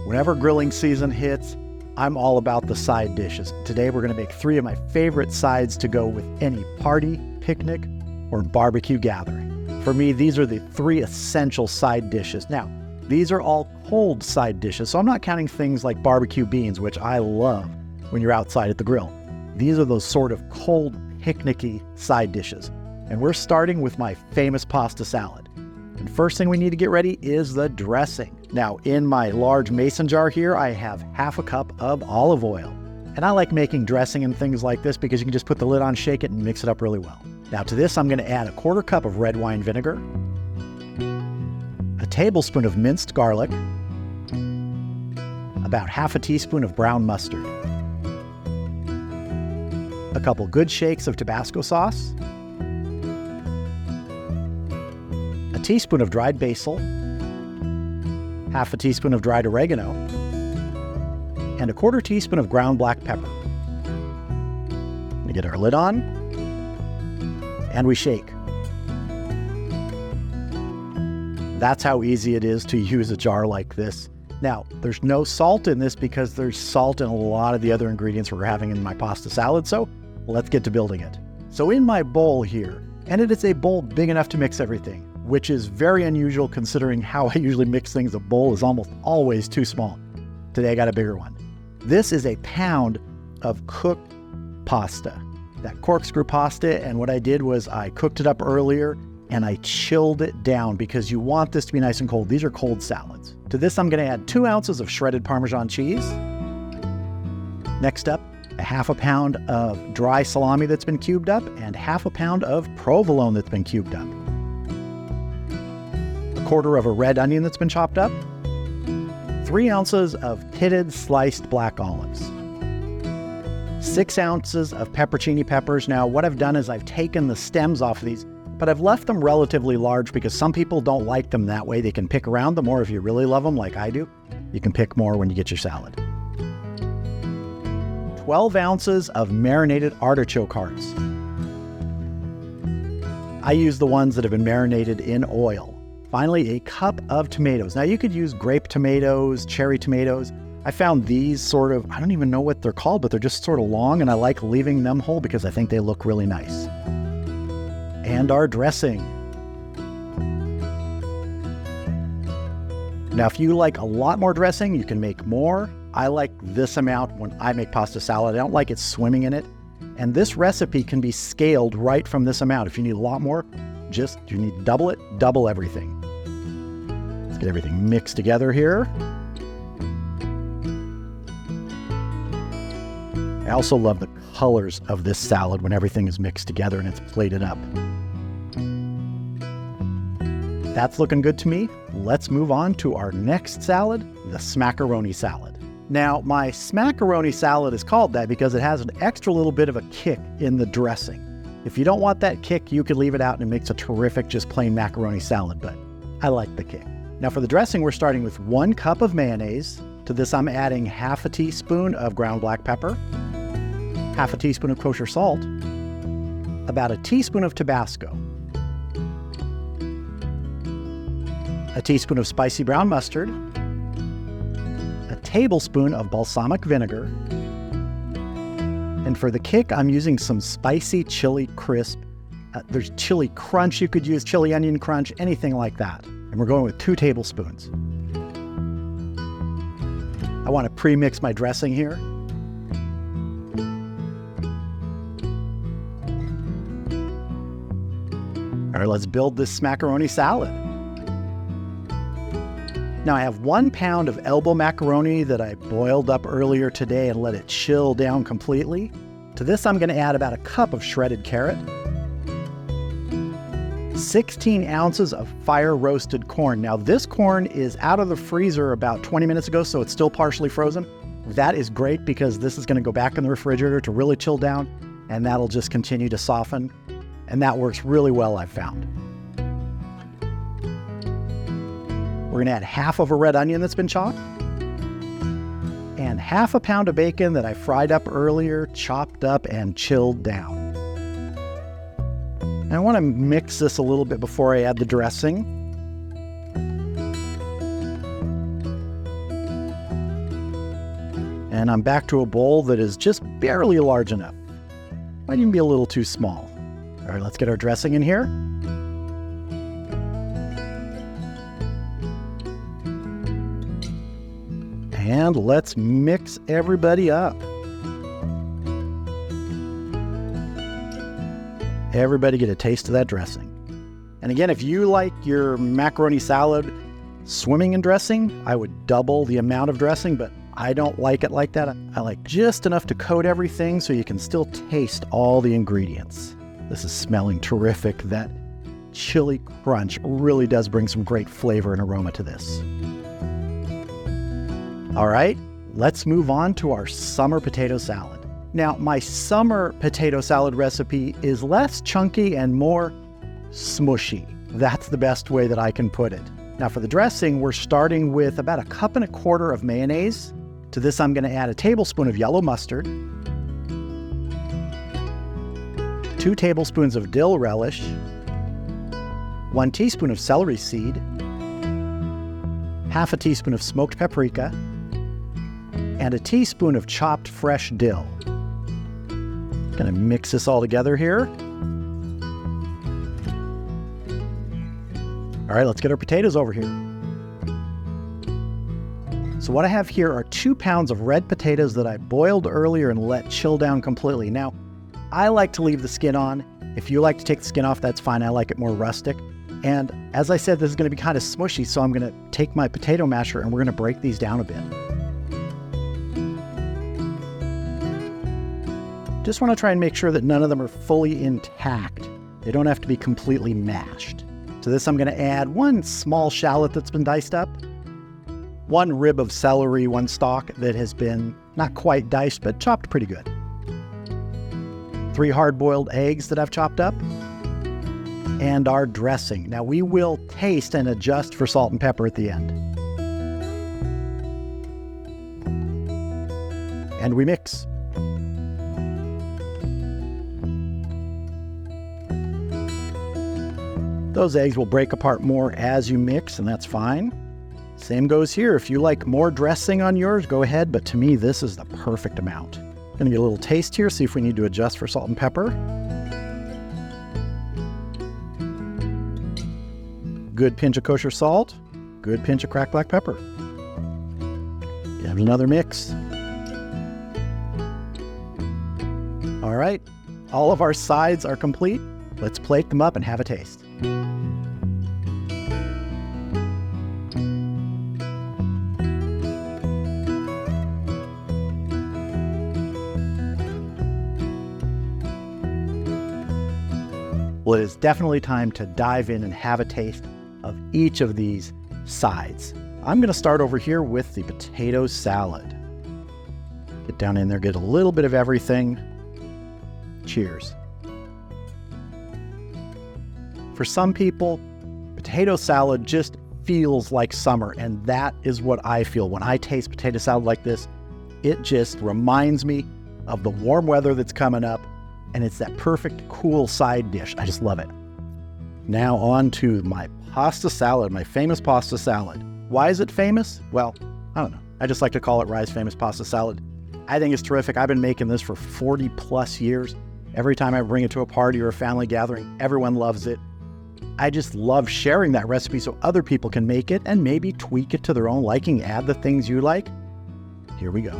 Whenever grilling season hits, I'm all about the side dishes. Today we're going to make 3 of my favorite sides to go with any party, picnic, or barbecue gathering. For me, these are the 3 essential side dishes. Now, these are all cold side dishes, so I'm not counting things like barbecue beans, which I love when you're outside at the grill. These are those sort of cold, picnicky side dishes. And we're starting with my famous pasta salad. And first thing we need to get ready is the dressing. Now, in my large mason jar here, I have half a cup of olive oil. And I like making dressing and things like this because you can just put the lid on, shake it, and mix it up really well. Now to this, I'm going to add a 1/4 cup of red wine vinegar, a tablespoon of minced garlic, about half a teaspoon of brown mustard, a couple good shakes of Tabasco sauce, a teaspoon of dried basil, half a teaspoon of dried oregano, and a 1/4 teaspoon of ground black pepper. We get our lid on, and we shake. That's how easy it is to use a jar like this. Now, there's no salt in this because there's salt in a lot of the other ingredients we're having in my pasta salad, so let's get to building it. So in my bowl here, and it is a bowl big enough to mix everything, which is very unusual considering how I usually mix things. A bowl is almost always too small. Today I got a bigger one. This is a pound of cooked pasta, that corkscrew pasta, and what I did was I cooked it up earlier and I chilled it down because you want this to be nice and cold. These are cold salads. To this, I'm going to add 2 ounces of shredded Parmesan cheese. Next up, a half a pound of dry salami that's been cubed up and half a pound of provolone that's been cubed up. A 1/4 of a red onion that's been chopped up. 3 ounces of pitted sliced black olives. 6 ounces of pepperoncini peppers. Now, what I've done is I've taken the stems off of these, but I've left them relatively large because some people don't like them that way. They can pick around them, or if you really love them like I do, you can pick more when you get your salad. 12 ounces of marinated artichoke hearts. I use the ones that have been marinated in oil. Finally, a cup of tomatoes. Now, you could use grape tomatoes, cherry tomatoes. I found these sort of, I don't even know what they're called, but they're just sort of long, and I like leaving them whole because I think they look really nice. And our dressing. Now, if you like a lot more dressing, you can make more. I like this amount when I make pasta salad. I don't like it swimming in it. And this recipe can be scaled right from this amount. If you need a lot more, you need to double it, double everything. Let's get everything mixed together here. I also love the colors of this salad when everything is mixed together and it's plated up. That's looking good to me. Let's move on to our next salad, the Smackaroni salad. Now, my Smackaroni salad is called that because it has an extra little bit of a kick in the dressing. If you don't want that kick, you could leave it out and it makes a terrific just plain macaroni salad, but I like the kick. Now for the dressing, we're starting with 1 cup of mayonnaise. To this, I'm adding half a teaspoon of ground black pepper, half a teaspoon of kosher salt, about a teaspoon of Tabasco, a teaspoon of spicy brown mustard, a tablespoon of balsamic vinegar, and for the kick, I'm using some spicy chili crisp. There's chili crunch you could use, chili onion crunch, anything like that. And we're going with 2 tablespoons. I want to pre-mix my dressing here. All right, let's build this Smackaroni salad. Now I have 1 pound of elbow macaroni that I boiled up earlier today and let it chill down completely. To this, I'm going to add about a cup of shredded carrot, 16 ounces of fire-roasted corn. Now this corn is out of the freezer about 20 minutes ago, so it's still partially frozen. That is great because this is going to go back in the refrigerator to really chill down, and that'll just continue to soften. And that works really well, I've found. We're going to add half of a red onion that's been chopped, and half a pound of bacon that I fried up earlier, chopped up and chilled down. And I want to mix this a little bit before I add the dressing. And I'm back to a bowl that is just barely large enough. Might even be a little too small. All right, let's get our dressing in here. And let's mix everybody up. Everybody get a taste of that dressing. And again, if you like your macaroni salad swimming in dressing, I would double the amount of dressing, but I don't like it like that. I like just enough to coat everything so you can still taste all the ingredients. This is smelling terrific. That chili crunch really does bring some great flavor and aroma to this. All right, let's move on to our summer potato salad. Now, my summer potato salad recipe is less chunky and more smushy. That's the best way that I can put it. Now for the dressing, we're starting with about 1.25 cups of mayonnaise. To this, I'm going to add a tablespoon of yellow mustard, 2 tablespoons of dill relish, 1 teaspoon of celery seed, half a teaspoon of smoked paprika, and a teaspoon of chopped fresh dill. Gonna mix this all together here. All right, let's get our potatoes over here. So what I have here are 2 pounds of red potatoes that I boiled earlier and let chill down completely. Now, I like to leave the skin on. If you like to take the skin off, that's fine. I like it more rustic. And as I said, this is gonna be kind of smushy, so I'm gonna take my potato masher and we're gonna break these down a bit. Just want to try and make sure that none of them are fully intact. They don't have to be completely mashed. To this, I'm going to add 1 small shallot that's been diced up, 1 rib of celery, 1 stalk that has been not quite diced, but chopped pretty good, 3 hard-boiled eggs that I've chopped up, and our dressing. Now, we will taste and adjust for salt and pepper at the end. And we mix. Those eggs will break apart more as you mix, and that's fine. Same goes here. If you like more dressing on yours, go ahead, but to me, this is the perfect amount. Gonna get a little taste here, see if we need to adjust for salt and pepper. Good pinch of kosher salt, good pinch of cracked black pepper. Give it another mix. All right, all of our sides are complete. Let's plate them up and have a taste. Well, it is definitely time to dive in and have a taste of each of these sides. I'm going to start over here with the potato salad. Get down in there, get a little bit of everything. Cheers. For some people, potato salad just feels like summer, and that is what I feel. When I taste potato salad like this, it just reminds me of the warm weather that's coming up, and it's that perfect cool side dish. I just love it. Now on to my pasta salad, my famous pasta salad. Why is it famous? Well, I don't know. I just like to call it Rye's famous pasta salad. I think it's terrific. I've been making this for 40 plus years. Every time I bring it to a party or a family gathering, everyone loves it. I just love sharing that recipe so other people can make it and maybe tweak it to their own liking, add the things you like. Here we go.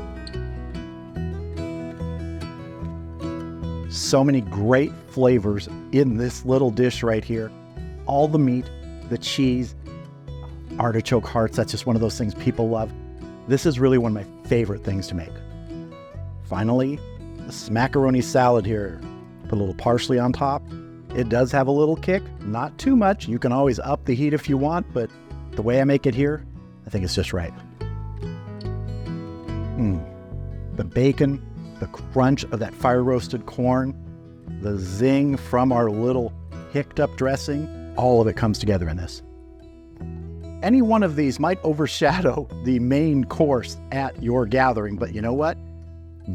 So many great flavors in this little dish right here. All the meat, the cheese, artichoke hearts, that's just one of those things people love. This is really one of my favorite things to make. Finally, the Smackaroni salad here. Put a little parsley on top. It does have a little kick, not too much. You can always up the heat if you want, but the way I make it here, I think it's just right. The bacon, the crunch of that fire-roasted corn, the zing from our little hicked-up dressing, all of it comes together in this. Any one of these might overshadow the main course at your gathering, but you know what?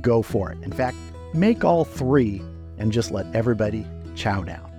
Go for it. In fact, make all 3 and just let everybody chow down.